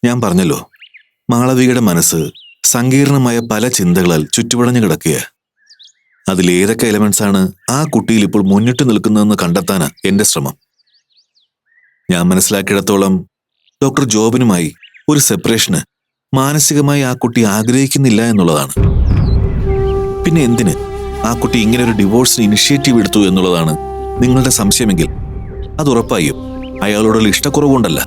ഞാൻ പറഞ്ഞല്ലോ, മാളവികയുടെ മനസ്സ് സങ്കീർണമായ പല ചിന്തകളാൽ ചുറ്റുപടഞ്ഞു കിടക്കുക. അതിലേതൊക്കെ എലമെന്റ്സ് ആണ് ആ കുട്ടിയിൽ ഇപ്പോൾ മുന്നിട്ട് നിൽക്കുന്നതെന്ന് കണ്ടെത്താനാ എന്റെ ശ്രമം. ഞാൻ മനസ്സിലാക്കിയിടത്തോളം ഡോക്ടർ ജോബിനുമായി ഒരു സെപ്പറേഷന് മാനസികമായി ആ കുട്ടി ആഗ്രഹിക്കുന്നില്ല എന്നുള്ളതാണ്. പിന്നെ എന്തിന് ആ കുട്ടി ഇങ്ങനെ ഒരു ഡിവോഴ്സിന് ഇനിഷ്യേറ്റീവ് എടുത്തു എന്നുള്ളതാണ് നിങ്ങളുടെ സംശയമെങ്കിൽ അത് ഉറപ്പായും അയാളോടുള്ള ഇഷ്ടക്കുറവുകൊണ്ടല്ല,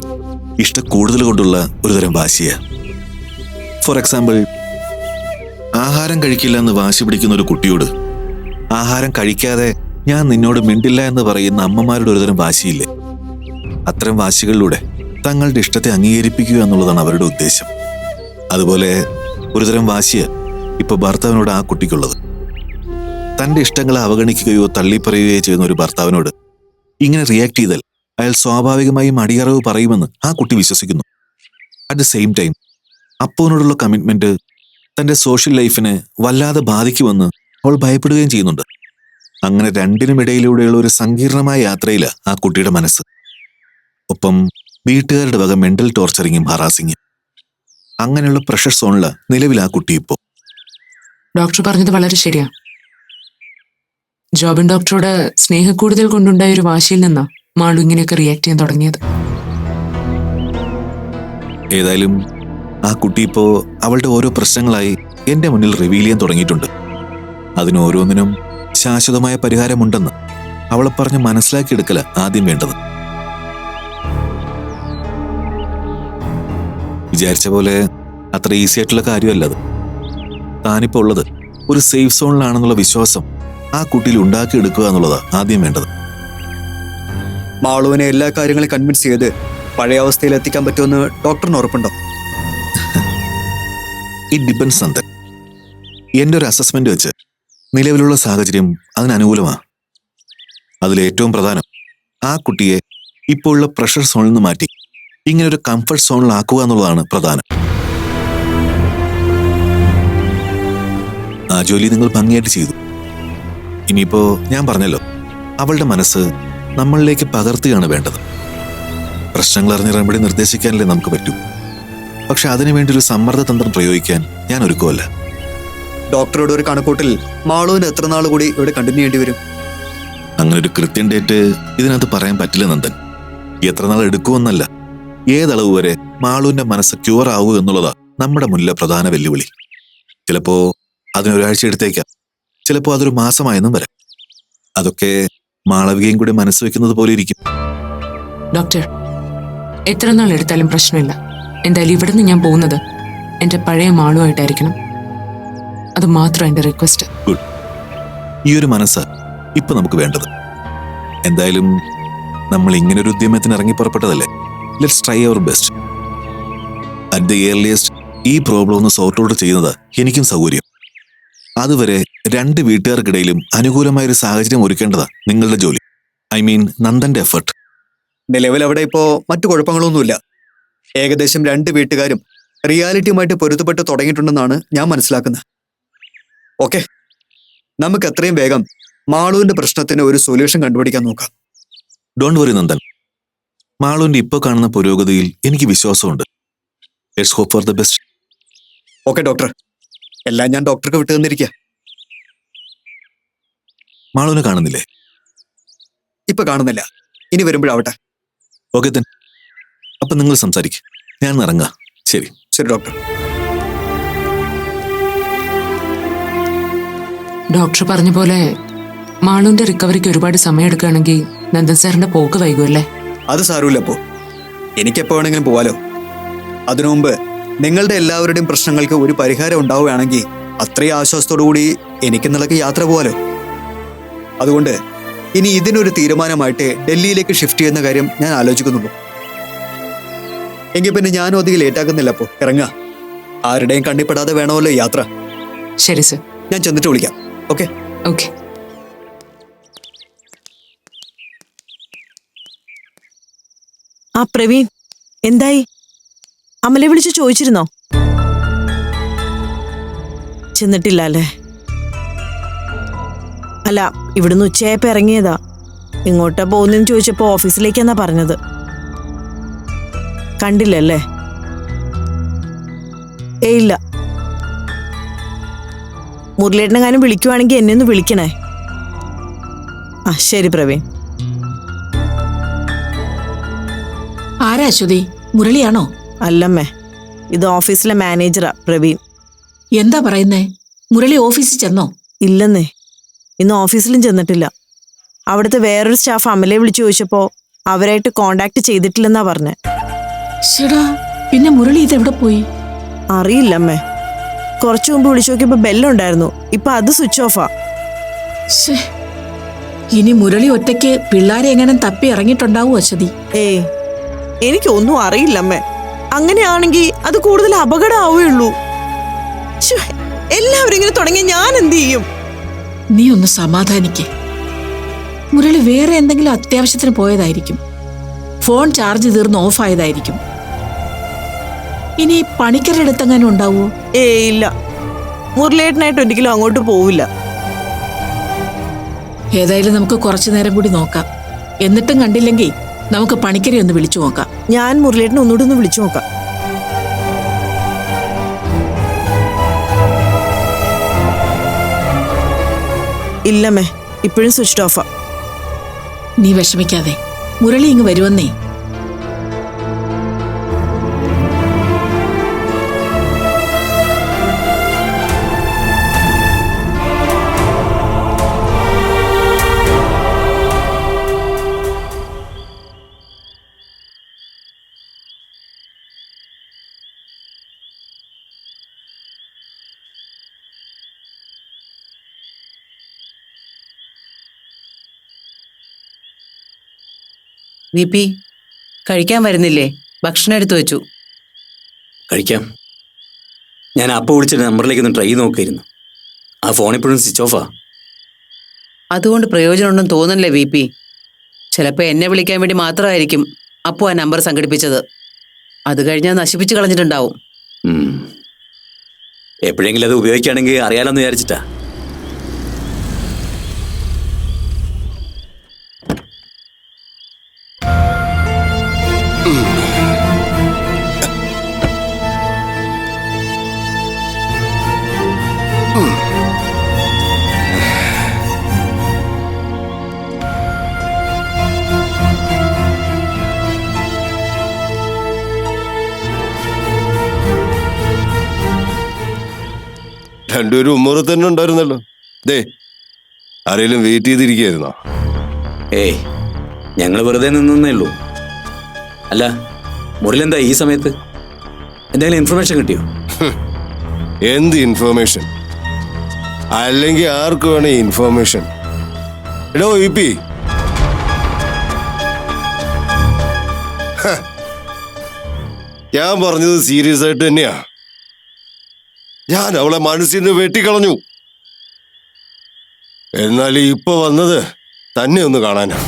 ഇഷ്ടക്കൂടുതൽ കൊണ്ടുള്ള ഒരുതരം വാശിയ. ഫോർ എക്സാമ്പിൾ, ആഹാരം കഴിക്കില്ല എന്ന് വാശി പിടിക്കുന്ന ഒരു കുട്ടിയോട് ആഹാരം കഴിക്കാതെ ഞാൻ നിന്നോട് മിണ്ടില്ല എന്ന് പറയുന്ന അമ്മമാരുടെ ഒരുതരം വാശിയില്ലേ? അത്തരം വാശികളിലൂടെ തങ്ങളുടെ ഇഷ്ടത്തെ അംഗീകരിപ്പിക്കുക എന്നുള്ളതാണ് അവരുടെ ഉദ്ദേശം. അതുപോലെ ഒരുതരം വാശിയ ഇപ്പൊ ഭർത്താവിനോട് ആ കുട്ടിക്കുള്ളത്. തന്റെ ഇഷ്ടങ്ങളെ അവഗണിക്കുകയോ തള്ളിപ്പറയുകയോ ചെയ്യുന്ന ഒരു ഭർത്താവിനോട് ഇങ്ങനെ റിയാക്ട് ചെയ്താൽ അയാൾ സ്വാഭാവികമായും അടിയറവ് പറയുമെന്ന് ആ കുട്ടി വിശ്വസിക്കുന്നു. അറ്റ് ദ സെയിം ടൈം അപ്പുവിനോടുള്ള കമ്മിറ്റ്മെന്റ് തന്റെ സോഷ്യൽ ലൈഫിനെ വല്ലാതെ ബാധിക്കുമെന്ന് അവൾ ഭയപ്പെടുകയും ചെയ്യുന്നുണ്ട്. അങ്ങനെ രണ്ടിനുമിടയിലൂടെയുള്ള ഒരു സങ്കീർണമായ യാത്രയിലാണ് ആ കുട്ടിയുടെ മനസ്സ്. ഒപ്പം വീട്ടുകാരുടെ വക മെന്റൽ ടോർച്ചറിങ്ങും ഹറാസിങ്ങും. അങ്ങനെയുള്ള പ്രഷർ സോണിലാണ് നിലവിൽ ആ കുട്ടി ഇപ്പോ. ഡോക്ടർ പറഞ്ഞത് വളരെ ശരിയാ. ജോബിൻ ഡോക്ടറോട് സ്നേഹക്കൂടുതൽ കൊണ്ടുണ്ടായ ഒരു വാശിയിൽ നിന്നാ മാളു ഇങ്ങനെയൊക്കെ റിയാക്ട് ചെയ്യാൻ തുടങ്ങിയത്. ഏതായാലും ആ കുട്ടി ഇപ്പോ അവളുടെ ഓരോ പ്രശ്നങ്ങളായി എന്റെ മുന്നിൽ റിവീൽ ചെയ്യാൻ തുടങ്ങിയിട്ടുണ്ട്. അതിന് ഓരോന്നിനും ശാശ്വതമായ പരിഹാരമുണ്ടെന്ന് അവളെ പറഞ്ഞ് മനസ്സിലാക്കിയെടുക്കല ആദ്യം വേണ്ടത്. വിചാരിച്ച പോലെ അത്ര ഈസി ആയിട്ടുള്ള കാര്യമല്ല അത്. താനിപ്പോ ഉള്ളത് ഒരു സേഫ് സോണിലാണെന്നുള്ള വിശ്വാസം ആ കുട്ടിയിൽ ഉണ്ടാക്കിയെടുക്കുക എന്നുള്ളതാ ആദ്യം വേണ്ടത്. മാളുവിനെ എല്ലാ കാര്യങ്ങളും കൺവിൻസ് ചെയ്ത് പഴയ അവസ്ഥയിൽ എത്തിക്കാൻ പറ്റുമെന്ന് ഡോക്ടറിന് ഉറപ്പുണ്ടോ? It depends Nandan. എന്റെ ഒരു അസസ്മെന്റ് വെച്ച് നിലവിലുള്ള സാഹചര്യം അതിനനുകൂലമാണ്. അതിലേറ്റവും പ്രധാനം ആ കുട്ടിയെ ഇപ്പോൾ ഉള്ള പ്രഷർ സോണിൽ നിന്ന് മാറ്റി ഇങ്ങനെ ഒരു കംഫർട്ട് സോണിലാക്കുക എന്നുള്ളതാണ് പ്രധാനം. ആ ജോലി നിങ്ങൾ ഭംഗിയായിട്ട് ചെയ്തു. ഇനിയിപ്പോ ഞാൻ പറഞ്ഞല്ലോ, അവളുടെ മനസ്സ് നമ്മളിലേക്ക് പകർത്തുകയാണ് വേണ്ടത്. പ്രശ്നങ്ങൾ അറിഞ്ഞ റെമഡി നിർദ്ദേശിക്കാനല്ലേ നമുക്ക് പറ്റൂ. പക്ഷെ അതിനുവേണ്ടി ഒരു സമ്മർദ്ദ തന്ത്രം പ്രയോഗിക്കാൻ ഞാൻ ഒരുക്കുമല്ല. ഡോക്ടറോട് ഒരു കണക്കൂട്ടിൽ മാളുവിന് എത്ര നാൾ കൂടി ഇവിടെ കണ്ടിന്യൂ ചെയ്യേണ്ടി വരും? അങ്ങനെ ഒരു കൃത്യം ഡേറ്റ് ഇതിനകത്ത് പറയാൻ പറ്റില്ല നന്ദൻ. എത്ര നാൾ എടുക്കുമെന്നല്ല, ഏതളവ് വരെ മാളുവിന്റെ മനസ്സ് ക്യൂർ ആവുക എന്നുള്ളതാ നമ്മുടെ മുന്നിലെ പ്രധാന വെല്ലുവിളി. ചിലപ്പോ അതിനൊരാഴ്ച എടുത്തേക്കാം, ചിലപ്പോ അതൊരു മാസമായെന്നും വരാം. അതൊക്കെ മാളവികയും കൂടി മനസ്സ് വെക്കുന്നത് പോലെ ഇരിക്കും. ഡോക്ടർ, എത്ര നാൾ എടുത്താലും പ്രശ്നമില്ല. എന്തായാലും ഇവിടുന്ന് ഞാൻ പോകുന്നത് എന്റെ പഴയ മാളുമായിട്ടായിരിക്കണം. അത് മാത്രം എന്റെ റിക്വസ്റ്റ്. ഗുഡ്. ഈ ഒരു മനസ്സാ ഇപ്പൊ നമുക്ക് വേണ്ടത്. എന്തായാലും നമ്മൾ ഇങ്ങനൊരു ഉദ്യമത്തിന് ഇറങ്ങി പുറപ്പെട്ടതല്ലേ. Let's try our best. At the earliest ഈ പ്രോബ്ലം ഒന്ന് സോർട്ട് ഔട്ട് ചെയ്യുന്നതാ എനിക്കും സൗകര്യം. അതുവരെ രണ്ട് വീട്ടുകാർക്കിടയിലും അനുകൂലമായൊരു സാഹചര്യം ഒരുക്കേണ്ടതാ നിങ്ങളുടെ ജോലി. ഐ മീൻ നന്ദന്റെ എഫർട്ട്. നിലവിൽ അവിടെ ഇപ്പോ മറ്റു കുഴപ്പങ്ങളൊന്നുമില്ല. ഏകദേശം രണ്ട് വീട്ടുകാരും റിയാലിറ്റിയുമായിട്ട് പൊരുത്തപ്പെട്ട് തുടങ്ങിയിട്ടുണ്ടെന്നാണ് ഞാൻ മനസ്സിലാക്കുന്നത്. ഓക്കെ, നമുക്ക് എത്രയും വേഗം മാളുവിന്റെ പ്രശ്നത്തിന് ഒരു സൊല്യൂഷൻ കണ്ടുപിടിക്കാൻ നോക്കാം. Don't worry Nandan. മാളുവിന്റെ ഇപ്പൊ കാണുന്ന പുരോഗതിയിൽ എനിക്ക് വിശ്വാസമുണ്ട്. Let's hope for the best. Okay doctor, എല്ലാം ഞാൻ ഡോക്ടർക്ക് വിട്ടു തന്നിരിക്കുക. മാളുവിനെ കാണുന്നില്ലേ? ഇപ്പൊ കാണുന്നില്ല, ഇനി വരുമ്പോഴാവട്ടെ. Okay then. അപ്പൊ നിങ്ങൾ സംസാരിക്കും, ഞാൻ ഇറങ്ങാം. ശരി ശരി ഡോക്ടർ. ഡോക്ടർ പറഞ്ഞ പോലെ മാളുവിന്റെ റിക്കവറിക്ക് ഒരുപാട് സമയം എടുക്കുകയാണെങ്കിൽ നന്ദൻ സാറിന്റെ പോക്ക് വൈകുമല്ലേ? അത് സാരമില്ലപ്പോ, എനിക്കെപ്പോ വേണമെങ്കിലും പോവാലോ. അതിനു മുമ്പ് നിങ്ങളുടെ എല്ലാവരുടെയും പ്രശ്നങ്ങൾക്ക് ഒരു പരിഹാരം ഉണ്ടാവുകയാണെങ്കിൽ അത്രയും ആശ്വാസത്തോടു കൂടി എനിക്കെന്നുള്ളക്ക് യാത്ര പോവാലോ. അതുകൊണ്ട് ഇനി ഇതിനൊരു തീരുമാനമായിട്ട് ഡൽഹിയിലേക്ക് ഷിഫ്റ്റ് ചെയ്യുന്ന കാര്യം ഞാൻ ആലോചിക്കുന്നുള്ളൂ. എങ്കിൽ പിന്നെ ഞാനും അധികം ലേറ്റാക്കുന്നില്ല. അപ്പോ ഇറങ്ങാ. ആരുടെയും കണ്ണിപ്പെടാതെ വേണമല്ലോ യാത്ര. ശരി സർ, ഞാൻ ചെന്നിട്ട് വിളിക്കാം. Okay okay. ആ പ്രവീൺ, എന്തായി? അമലെ വിളിച്ച് ചോദിച്ചിരുന്നോ? ചെന്നിട്ടില്ല അല്ലേ? അല്ല, ഇവിടുന്ന് ഉച്ചയായപ്പോ ഇറങ്ങിയതാ. ഇങ്ങോട്ടാ പോകുന്നെന്ന് ചോദിച്ചപ്പോ ഓഫീസിലേക്കെന്നാ പറഞ്ഞത്. കണ്ടില്ലല്ലേ? ഇല്ല. മുരളിയേട്ടനെങ്ങാനും വിളിക്കുവാണെങ്കിൽ എന്നെ ഒന്ന് വിളിക്കണേ. ആ ശരി പ്രവീൺ. ആരാ അശ്വതി? മുരളിയാണോ? അല്ലമ്മേ, ഇത് ഓഫീസിലെ മാനേജറാ പ്രവീൺ. എന്താ പറയുന്നേ? മുരളി ഓഫീസിൽ ചെന്നോ? ഇല്ലെന്നേ, ഇന്ന് ഓഫീസിലും ചെന്നിട്ടില്ല. അവിടുത്തെ വേറൊരു സ്റ്റാഫ് അമലയെ വിളിച്ചു ചോദിച്ചപ്പോ അവരായിട്ട് കോണ്ടാക്ട് ചെയ്തിട്ടില്ലെന്നാ പറഞ്ഞേ. ശടാ, പിന്നെ മുരളി ഇതെവിടെ പോയി? അറിയില്ലമ്മേ. കുറച്ചു മുമ്പ് വിളിച്ചു നോക്കിയപ്പോ ബെല്ലുണ്ടായിരുന്നു, ഇപ്പൊ അത് സ്വിച്ച് ഓഫാ. ശ്ശേ, ഇനി മുരളി ഒറ്റയ്ക്ക് പിള്ളാരെ എങ്ങനെ തപ്പി ഇറങ്ങിയിട്ടുണ്ടാവൂ അശ്വതി? ഏയ്, എനിക്കൊന്നും അറിയില്ലമ്മേ. അങ്ങനെയാണെങ്കിൽ അത് കൂടുതൽ അപകടമാവുകയുള്ളൂ. എല്ലാവരും ഇങ്ങനെ തുടങ്ങി ഞാൻ എന്ത് ചെയ്യും? നീ ഒന്ന് സമാധാനിക്കേ. മുരളി വേറെ എന്തെങ്കിലും അത്യാവശ്യത്തിന് പോയതായിരിക്കും. ഫോൺ ചാർജ് തീർന്ന് ഓഫായതായിരിക്കും. ഇനി പണിക്കരുടെ അടുത്തെങ്ങാനും ഉണ്ടാവോ? ഏയ് ഇല്ല, മുരളിയേട്ടനായിട്ട് ഒരിക്കലും അങ്ങോട്ട് പോവില്ല. ഏതായാലും നമുക്ക് കുറച്ചു നേരം കൂടി നോക്കാം. എന്നിട്ടും കണ്ടില്ലെങ്കിൽ നമുക്ക് പണിക്കരെ ഒന്ന് വിളിച്ചു നോക്കാം. ഞാൻ മുരളിയേട്ടനെ ഒന്നുകൂടി ഒന്ന് വിളിച്ചു നോക്കാം. ഇല്ലമ്മേ, ഇപ്പോഴും സ്വിച്ച് ഓഫാ. നീ വിഷമിക്കാതെ, മുരളി ഇങ്ങ് വരുവന്നേ. വി പി, കഴിക്കാൻ വരുന്നില്ലേ? ഭക്ഷണം എടുത്തു വെച്ചു. കഴിക്കാം. ഞാൻ അപ്പോൾ വിളിച്ചിട്ട് നമ്പറിലേക്ക് ഒന്ന് ട്രൈ നോക്കിയിരുന്നു. ആ ഫോൺ ഇപ്പോഴും സ്വിച്ച് ഓഫാ. അതുകൊണ്ട് പ്രയോജനമുണ്ടെന്ന് തോന്നല്ലേ വി പി? ചിലപ്പോൾ എന്നെ വിളിക്കാൻ വേണ്ടി മാത്രമായിരിക്കും അപ്പോൾ ആ നമ്പർ സംഘടിപ്പിച്ചത്. അത് കഴിഞ്ഞാൽ നശിപ്പിച്ച് കളഞ്ഞിട്ടുണ്ടാവും. എപ്പോഴെങ്കിലും അത് ഉപയോഗിക്കുകയാണെങ്കിൽ അറിയാലോന്ന് വിചാരിച്ചിട്ടാ. രണ്ടുപേരും ഉമ്മറ് തന്നെ ഉണ്ടായിരുന്നല്ലോ. ദേ, ആരെങ്കിലും വെയിറ്റ് ചെയ്തിരിക്കുകയായിരുന്നോ? ഏയ്, ഞങ്ങൾ വെറുതെ നിന്നേ ഉള്ളൂ. അല്ല, മുരളിലെന്താ ഈ സമയത്ത്? എന്തെങ്കിലും ഇൻഫർമേഷൻ കിട്ടിയോ? എന്ത് ഇൻഫർമേഷൻ? അല്ലെങ്കിൽ ആർക്ക് വേണേ ഇൻഫർമേഷൻ? എടോ ഇ പി, ഞാൻ പറഞ്ഞത് സീരിയസ് ആയിട്ട് തന്നെയാ. ഞാൻ അവളെ മനസ്സിൽ നിന്ന് വെട്ടിക്കളഞ്ഞു. എന്നാൽ ഇപ്പൊ വന്നത് തന്നെ ഒന്ന് കാണാനാ.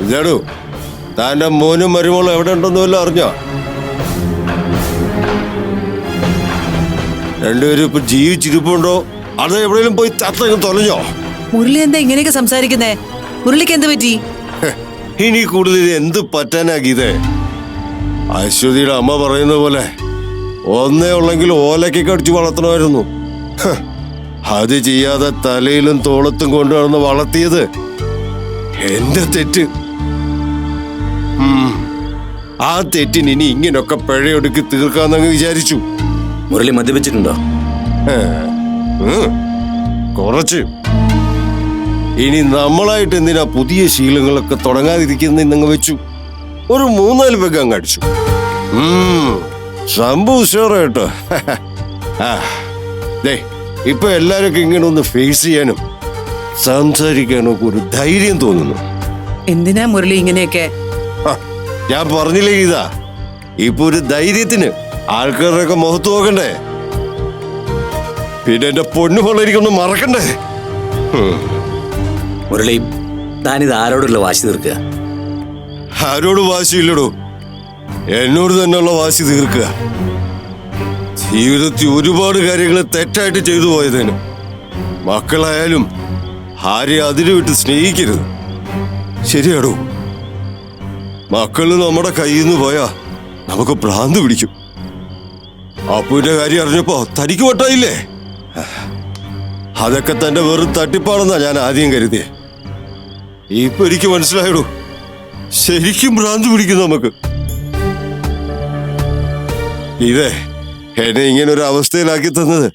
ഇതാടോ, താന്റെ മോനും മരുമോളും എവിടെ ഉണ്ടെന്ന് വല്ലതും അറിഞ്ഞോ? രണ്ടുപേരും ഇപ്പൊ ജീവിച്ചിരിപ്പുണ്ടോ അത് എവിടെയെങ്കിലും പോയി തത്തങ്ങ് തൊലഞ്ഞോ? മുരളി എന്താ ഇങ്ങനെയൊക്കെ സംസാരിക്കുന്നേ? മുരളിക്ക് എന്ത് പറ്റി? ഇനി കൂടുതൽ എന്ത് പറ്റാനാ ഗീതേ? അശ്വതിയുടെ അമ്മ പറയുന്ന പോലെ ഒന്നേ ഉള്ളെങ്കിൽ ഓലക്കൊക്കെ അടിച്ചു വളർത്തണമായിരുന്നു. അത് ചെയ്യാതെ തലയിലും തോളത്തും കൊണ്ടുവന്ന് വളർത്തിയത് എന്റെ തെറ്റ്. ആ തെറ്റിന് ഇനി ഇങ്ങനൊക്കെ പിഴയൊടുക്കി തീർക്കാന്നങ്ങ് വിചാരിച്ചു. മുരളി മദ്യപിച്ചിട്ടുണ്ടോ? കുറച്ച്. ഇനി നമ്മളായിട്ട് എന്തിനാ പുതിയ ശീലങ്ങളൊക്കെ തുടങ്ങാതിരിക്കുന്നതെന്നങ്ങ് വെച്ചു. ഒരു 3-4 പെഗ് അങ്ങ് അടിച്ചു. സംഭവം ഉഷാറായിട്ടോ. ഇപ്പൊ എല്ലാരൊക്കെ ഇങ്ങനെ ഒന്ന് ഫേസ് ചെയ്യാനും സംസാരിക്കാനും ഒക്കെ ഒരു ധൈര്യം തോന്നുന്നു. എന്തിനാ മുരളി ഇങ്ങനെയൊക്കെ? ഞാൻ പറഞ്ഞില്ലേ ഇതാ, ഇപ്പൊ ഒരു ധൈര്യത്തിന് ആൾക്കാരുടെയൊക്കെ മുഖത്ത് നോക്കണ്ടേ? പിന്നെ എന്റെ പൊന്നു പിള്ളേരിക്കൊന്ന് മറക്കണ്ടേ? മുരളി, താനിത് ആരോടുള്ള വാശി തീർക്കുക? ആരോട് വാശിയില്ലടോ, എന്നോട് തന്നെയുള്ള വാശി തീർക്കുക. ജീവിതത്തിൽ ഒരുപാട് കാര്യങ്ങൾ തെറ്റായിട്ട് ചെയ്തു പോയതിന് മക്കളായാലും ആരെ അതിര് വിട്ട് സ്നേഹിക്കരുത്. ശരിയാടോ, മക്കള് നമ്മുടെ കയ്യിൽ നിന്ന് പോയാ നമുക്ക് ഭ്രാന്ത് പിടിക്കും. അപ്പുവിന്റെ കാര്യം അറിഞ്ഞപ്പോ തനിക്ക് വട്ടായില്ലേ? അതൊക്കെ തന്റെ വെറും തട്ടിപ്പാണെന്നാ ഞാൻ ആദ്യം കരുതിയേ. ഇപ്പൊ എനിക്ക് മനസ്സിലായിടൂ, ശരിക്കും ഭ്രാന്ത് പിടിക്കും നമുക്ക്. ഇതേ എന്നെ ഇങ്ങനെ ഒരു അവസ്ഥയിലാക്കി തന്നത്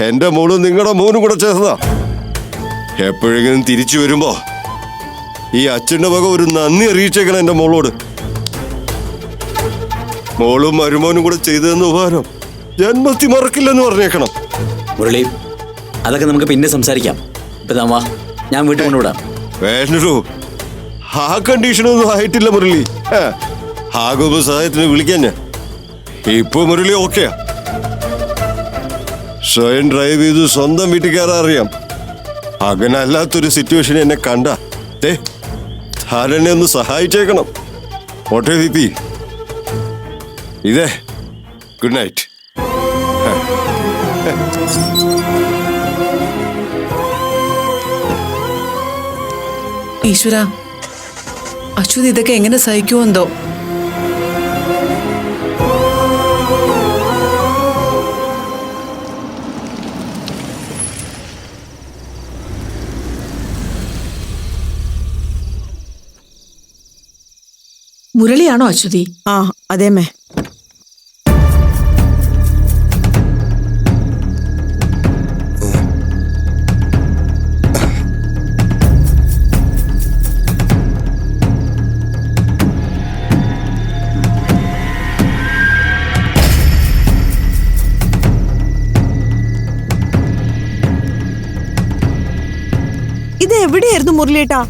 എന്റെ മോളും നിങ്ങളുടെ മോനും കൂടെ ചേർന്നതാ. എപ്പോഴെങ്കിലും തിരിച്ചു വരുമ്പോ ഈ അച്ഛന്റെ വക ഒരു നന്ദി അറിയിച്ചേക്കണം എന്റെ മോളോട്. മോളും മരുമോനും കൂടെ ചെയ്തതെന്ന് ഉപകാരം ജന്മത്തി മറക്കില്ലെന്ന് പറഞ്ഞേക്കണം. മുരളി, അതൊക്കെ നമുക്ക് പിന്നെ സംസാരിക്കാം. ഇപ്പൊ താ വാ, ഞാൻ വീട്ടിൽ കൊണ്ടുവിടാം. വേണ്ടു, ആ കണ്ടീഷനൊന്നും ആയിട്ടില്ല മുരളി. ആകുമ്പോ സഹായത്തിന് വിളിക്കാൻ ഞാൻ. ഇപ്പൊ മുരളി ഓക്കെയാ. സ്വയം ഡ്രൈവ് ചെയ്ത് സ്വന്തം വീട്ടിൽ കയറാൻ അറിയാം. അങ്ങനെ അല്ലാത്തൊരു സിറ്റുവേഷൻ എന്നെ കണ്ട ധാരണ ഒന്ന് സഹായിച്ചേക്കണം. ഓട്ടെ വി പി. ഇതേ ഗുഡ് നൈറ്റ്. ഈശ്വര, അശ്വതി ഇതൊക്കെ എങ്ങനെ സഹിക്കുമോ എന്തോ. മുരളിയാണോ അശ്വതി? ആ അതേമേ. ഇത് എവിടെയായിരുന്നു മുരളിയേട്ടാ?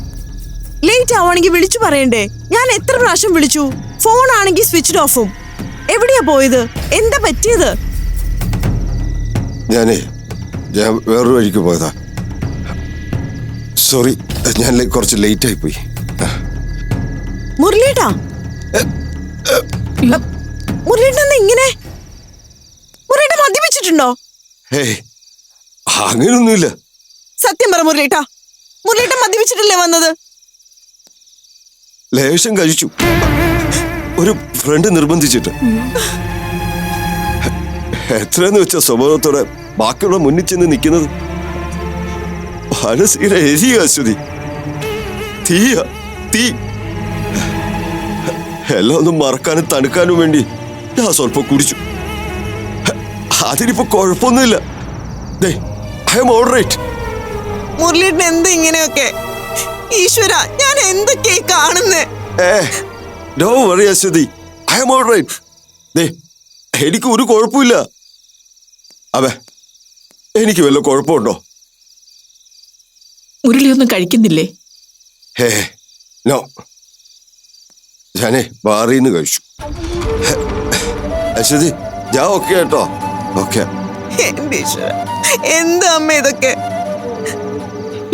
ലേറ്റ് ആവുകയാണെങ്കിൽ വിളിച്ചു പറയണ്ടേ? ഞാൻ എത്ര പ്രാവശ്യം വിളിച്ചു, ഫോൺ ആണെങ്കിൽ സ്വിച്ച് ഓഫും. എവിടെയാ പോയത്? എന്താ പറ്റിയത്? ഞാൻ വേറൊരു വഴിക്ക് പോയതാ. സോറി, ഞാൻ കുറച്ച് ലേറ്റ് ആയി പോയി. മുരളിയേട്ടാ, മുരളിയേട്ടാ ഇങ്ങനെ? മുരളിയേട്ട മദ്യപിച്ചിട്ടുണ്ടോ? ഏയ്, അങ്ങനൊന്നുമില്ല. സത്യം പറ മുരളിയേട്ടാ, മുരളിയേട്ട മദ്യപിച്ചിട്ടല്ലേ വന്നത്? ലേശം കഴിച്ചു, ഒരു ഫ്രണ്ട് നിർബന്ധിച്ചിട്ട്. എത്രയെന്ന് വെച്ച സ്വഭാവത്തോടെ ബാക്കിയുള്ള മുന്നിൽ ചെന്ന് നിൽക്കുന്നത്. മനസ്സിനെ എരിയ അശ്വതി, തീയ തീ. എല്ലാം ഒന്നും മറക്കാനും തണുക്കാനും വേണ്ടി ഞാൻ സ്വല്പം കുടിച്ചു. അതിനിപ്പോ കുഴപ്പമൊന്നുമില്ല. I'm all right. മുരളിയേട്ടൻ എന്താ ഇങ്ങനെയൊക്കെ? ഈശ്വര, ഞാൻ എന്തൊക്കെയായി കാണുന്നേ? ഡോ worry Ashwathi, I'm all right. എനിക്ക് ഒരു കുഴപ്പമില്ല. അവ എനിക്ക് വല്ല കുഴപ്പമുണ്ടോ? മുരളിയൊന്നും കഴിക്കുന്നില്ലേ? നോ, ഞാനേ ബാറിന്ന് കഴിച്ചു. അശ്വതി, ഞാൻ ഓക്കെ കേട്ടോ. ഓക്കെ. എന്റെ ഈശ്വര, എന്താ അമ്മ ഇതൊക്കെ?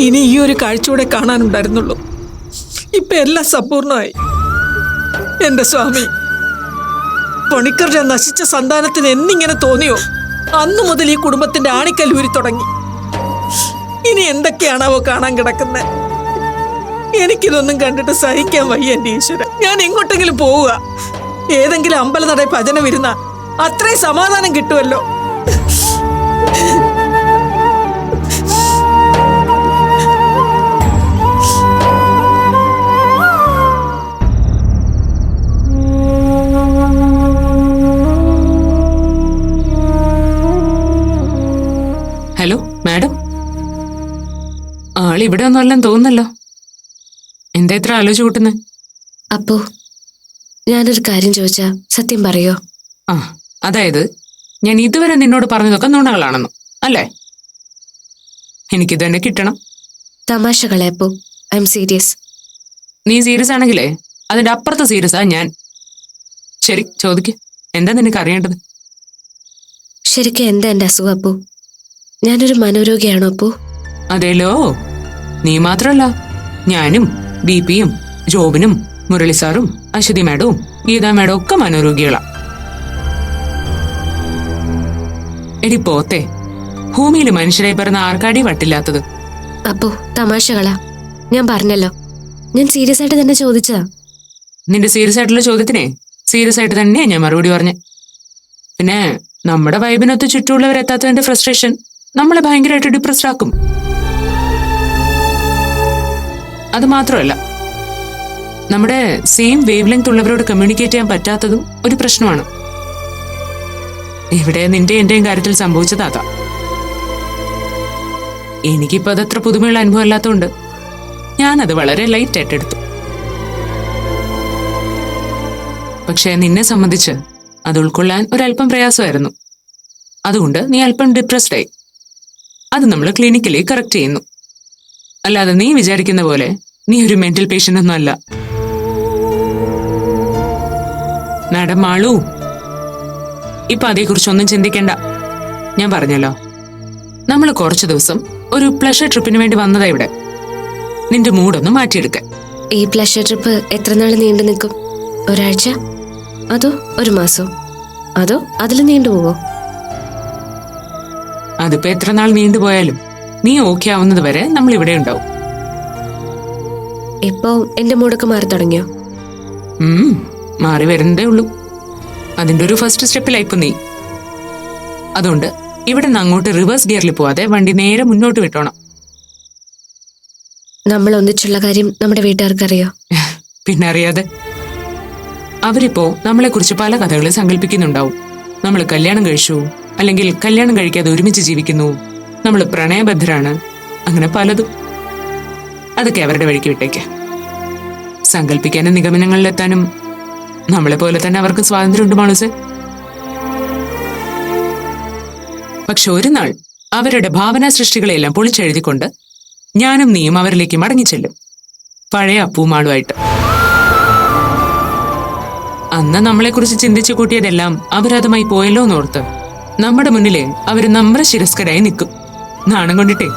ഇനി ഈ ഒരു കാഴ്ചയോടെ കാണാനുണ്ടായിരുന്നുള്ളൂ. ഇപ്പൊ എല്ലാം സമ്പൂർണമായി. എന്റെ സ്വാമി, പണിക്കരുടെ നശിച്ച സന്താനത്തിന് എന്നിങ്ങനെ തോന്നിയോ അന്നു മുതൽ ഈ കുടുംബത്തിന്റെ ആണിക്കല്ലൂരി തുടങ്ങി. ഇനി എന്തൊക്കെയാണാവോ കാണാൻ കിടക്കുന്നത്? എനിക്കിതൊന്നും കണ്ടിട്ട് സഹിക്കാൻ വയ്യ എന്റെ ഈശ്വര. ഞാൻ എങ്ങോട്ടെങ്കിലും പോവുക, ഏതെങ്കിലും അമ്പലനട ഭജന വരുന്ന അത്രയും സമാധാനം കിട്ടുമല്ലോ. ഹലോ മാഡം, ആളിവിടെ ഒന്നും അല്ലെന്ന് തോന്നുന്നല്ലോ. എന്താ ഇത്ര ആലോചിച്ച് കൂട്ടുന്നത്? അപ്പോ ഞാനൊരു കാര്യം ചോദിച്ചാ സത്യം പറയോ? ആ, അതായത് ഞാൻ ഇതുവരെ നിന്നോട് പറഞ്ഞതൊക്കെ നുണകളാണെന്നു അല്ലേ? എനിക്കിത് തന്നെ കിട്ടണം. തമാശകളെ അപ്പോ, ഐ എം സീരിയസ്. നീ സീരിയസ് ആണെങ്കിലേ അതിന്റെ അപ്പുറത്ത് സീരിയസാ ഞാൻ. ശരി, ചോദിക്ക്, എന്താ നിനക്ക് അറിയേണ്ടത്? ശരിക്കും എന്താ എന്റെ അസുഖം അപ്പോ? ഞാനൊരു മനോരോഗിയാണോ അപ്പോ? അതേലോ, നീ മാത്രല്ല, ഞാനും ബിപിയും ജോബിനും മുരളി സാറും അശ്വതി മാഡവും ഗീതാ മാഡവും ഒക്കെ മനോരോഗികളാ. എടി പോത്തെ, ഭൂമിയിൽ മനുഷ്യരായി പിറന്ന ആർക്കാടി വട്ടില്ലാത്തത്? അപ്പോ തമാശകളാ, ഞാൻ പറഞ്ഞല്ലോ. ഞാൻ സീരിയസ് ആയിട്ട് തന്നെ ചോദിച്ചതാ. നിന്റെ സീരിയസ് ആയിട്ടുള്ള ചോദ്യത്തിനെ സീരിയസ് ആയിട്ട് തന്നെയാണ് ഞാൻ മറുപടി പറഞ്ഞേ. പിന്നെ നമ്മുടെ വൈബിനൊത്ത് ചുറ്റുമുള്ളവരെത്താത്തതിന്റെ ഫ്രസ്ട്രേഷൻ നമ്മളെ ഭയങ്കരമായിട്ട് ഡിപ്രസ്ഡ് ആക്കും. അത് മാത്രമല്ല, നമ്മുടെ സെയിം വേവ് ലെങ്ത് ഉള്ളവരോട് കമ്മ്യൂണിക്കേറ്റ് ചെയ്യാൻ പറ്റാത്തതും ഒരു പ്രശ്നമാണ്. ഇവിടെ നിന്റെ എന്റെയും കാര്യത്തിൽ സംഭവിച്ചതാ. എനിക്കിപ്പോ അതത്ര പുതുമയുള്ള അനുഭവം അല്ലാത്തതുകൊണ്ട് ഞാനത് വളരെ ലൈറ്റ് ആയിട്ട് എടുത്തു. പക്ഷെ നിന്നെ സംബന്ധിച്ച് അത് ഉൾക്കൊള്ളാൻ ഒരല്പം പ്രയാസമായിരുന്നു. അതുകൊണ്ട് നീ അല്പം ഡിപ്രസ്ഡ് ആയി. അത് നമ്മൾ ക്ലിനിക്കലി കറക്റ്റ് ചെയ്യുന്നു. അല്ലാതെ നീ വിചാരിക്കുന്ന പോലെ നീ ഒരു മെന്റൽ പേഷ്യന്റ് ഒന്നും അല്ല. മാഡം മാളു, ഇപ്പൊ അതേക്കുറിച്ചൊന്നും ചിന്തിക്കണ്ട. ഞാൻ പറഞ്ഞല്ലോ, നമ്മൾ കുറച്ചു ദിവസം ഒരു പ്ലഷർ ട്രിപ്പിന് വേണ്ടി വന്നതാ ഇവിടെ. നിന്റെ മൂഡൊന്ന് മാറ്റിയെടുക്കാൻ. ഈ പ്ലഷർ ട്രിപ്പ് എത്ര നാൾ നീണ്ടു നിൽക്കും? ഒരാഴ്ച, അതോ ഒരു മാസം, അതോ അതിൽ നീണ്ടുപോവോ? അതിപ്പോ എത്ര നാൾ നീണ്ടുപോയാലും നീ ഓക്കെ ആവുന്നത് വരെ നമ്മൾ ഇവിടെ ഉണ്ടാവും. ഇപ്പോ എന്റെ മൂടൊക്കെ മാറി തുടങ്ങിയോ? മാറി വരുന്നതേ ഉള്ളൂ. അതിന്റെ ഒരു ഫസ്റ്റ് സ്റ്റെപ്പിലായിപ്പോ നീ. അതുകൊണ്ട് ഇവിടെ നിന്ന് അങ്ങോട്ട് റിവേഴ്സ് ഗിയറിൽ പോവാതെ വണ്ടി നേരെ മുന്നോട്ട് വിട്ടോണം. നമ്മൾ ഒന്നിച്ചുള്ള കാര്യം നമ്മുടെ വീട്ടുകാർക്കറിയോ? പിന്നെ അറിയാതെ. അവരിപ്പോ നമ്മളെ കുറിച്ച് പല കഥകളും സങ്കല്പിക്കുന്നുണ്ടാവും. നമ്മൾ കല്യാണം കഴിച്ചു, അല്ലെങ്കിൽ കല്യാണം കഴിക്കാതെ ഒരുമിച്ച് ജീവിക്കുന്നു, നമ്മൾ പ്രണയബദ്ധരാണ്, അങ്ങനെ പലതും. അതൊക്കെ അവരുടെ വഴിക്ക് വിട്ടേക്ക്. സങ്കല്പിക്കാനും നിഗമനങ്ങളിലെത്താനും നമ്മളെ പോലെ തന്നെ അവർക്ക് സ്വാതന്ത്ര്യമുണ്ട് മാളുസെ. പക്ഷെ ഒരു നാൾ അവരുടെ ഭാവനാ സൃഷ്ടികളെല്ലാം പൊളിച്ചെഴുതിക്കൊണ്ട് ഞാനും നീയും അവരിലേക്ക് മടങ്ങിച്ചെല്ലും, പഴയ അപ്പൂമാളുമായിട്ട്. അന്ന് നമ്മളെക്കുറിച്ച് ചിന്തിച്ചു കൂട്ടിയതെല്ലാം അപരാധമായി പോയല്ലോ എന്നോർത്ത് നമ്മുടെ മുന്നിലെ അവര് നമ്ര ശിരസ്കരായി നിൽക്കും, നാണം കൊണ്ടിട്ടേ,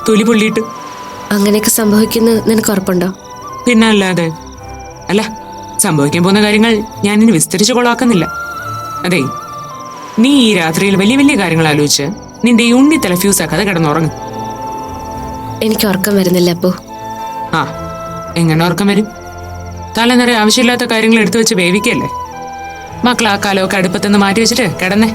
തൊലി പൊള്ളിയിട്ട്. അങ്ങനെയൊക്കെ സംഭവിക്കുന്ന നിനക്ക് ഉറപ്പുണ്ടോ? പിന്നെ അല്ലാതെ. അല്ല, സംഭവിക്കാൻ പോകുന്ന കാര്യങ്ങൾ ഞാനിനി വിസ്തരിച്ചു കൊളാക്കുന്നില്ല. അതെ, നീ ഈ രാത്രിയിൽ വലിയ വലിയ കാര്യങ്ങൾ ആലോചിച്ച് നിന്റെ ഈ ഉണ്ണി തല ഫ്യൂസാക്കാതെ കിടന്നുറങ്ങും. എനിക്ക് ഉറക്കം വരുന്നില്ല അപ്പോ. ആ, എങ്ങനെ ഉറക്കം വരും? തലനിറ ആവശ്യമില്ലാത്ത കാര്യങ്ങൾ എടുത്തു വെച്ച് വേവിക്കല്ലേ. മക്കൾ ആ കാലമൊക്കെ അടുപ്പത്തുനിന്ന് മാറ്റി വെച്ചിട്ട് കിടന്നേ.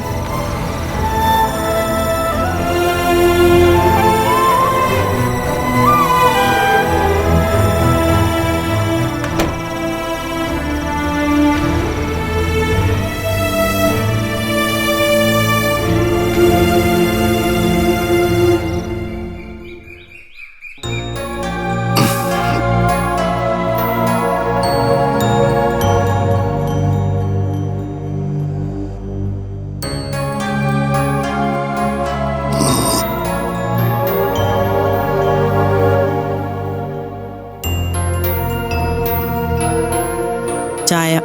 ചായ.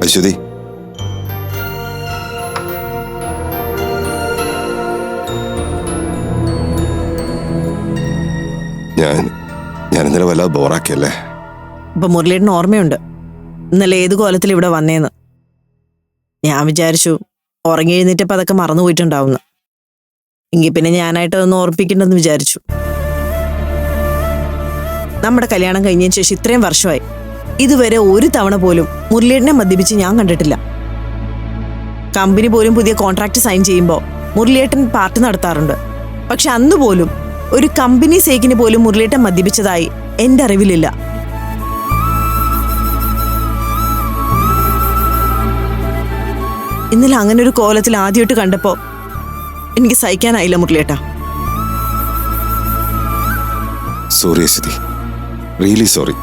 അശ്വതി, ഞാൻ ഇന്നലെ വല്ലാതെ ബോറാക്കിയല്ലേ? ഇപ്പൊ മുരളിയേട്ടന് ഓർമ്മയുണ്ട് ഇന്നലെ ഏത് കോലത്തിൽ ഇവിടെ വന്നേന്ന്. ഞാൻ വിചാരിച്ചു ഉറങ്ങി എഴുന്നേറ്റപ്പോ അതൊക്കെ മറന്നുപോയിട്ടുണ്ടാവുന്നു. എങ്കിൽ പിന്നെ ഞാനായിട്ട് ഒന്ന് ഓർപ്പിക്കണ്ടെന്ന് വിചാരിച്ചു. നമ്മുടെ കല്യാണം കഴിഞ്ഞതിന് ശേഷം ഇത്രയും വർഷമായി ഇതുവരെ ഒരു തവണ പോലും മുരളിയേട്ടനെ മദ്യപിച്ച് ഞാൻ കണ്ടിട്ടില്ല. കമ്പനി പോലും പുതിയ കോൺട്രാക്ട് സൈൻ ചെയ്യുമ്പോൾ മുരളിയേട്ടൻ പാർട്ടി നടത്താറുണ്ട്. പക്ഷെ അന്ന് പോലും ഒരു കമ്പനി സേക്കിന് പോലും മുരളിയേട്ടൻ മദ്യപിച്ചതായി എന്റെ അറിവിലില്ല. ഇന്നലെ അങ്ങനെ ഒരു കോലത്തിൽ ആദ്യമായിട്ട് കണ്ടപ്പോ എനിക്ക് സഹിക്കാനായില്ല മുരളിയേട്ടാ. Sorry Ashwathi, really sorry.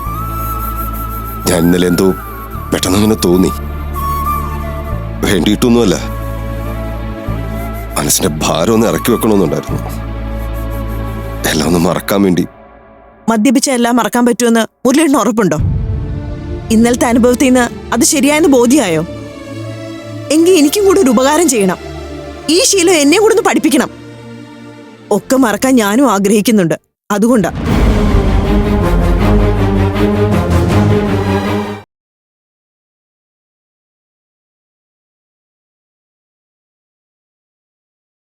ഞാൻ ഇന്നലെ എന്തോ പെട്ടെന്നങ്ങനെ തോന്നി. വേണ്ടിയിട്ടൊന്നുമല്ല, മനസ്സിന്റെ ഭാരം ഒന്ന് ഇറക്കി വെക്കണമെന്നുണ്ടായിരുന്നു. എല്ലാം ഒന്ന് മറക്കാൻ വേണ്ടി. മദ്യപിച്ച എല്ലാം മറക്കാൻ പറ്റുമെന്ന് മുരളിയേട്ടന് ഉറപ്പുണ്ടോ? ഇന്നലത്തെ അനുഭവത്തിൽ നിന്ന് അത് ശരിയായെന്ന് ബോധ്യമായോ? എങ്കിൽ എനിക്കും കൂടെ ഒരു ഉപകാരം ചെയ്യണം. ഈ ശീലം എന്നെ കൂടെ ഒന്ന് പഠിപ്പിക്കണം. ഒക്കെ മറക്കാൻ ഞാനും ആഗ്രഹിക്കുന്നുണ്ട്. അതുകൊണ്ടാ.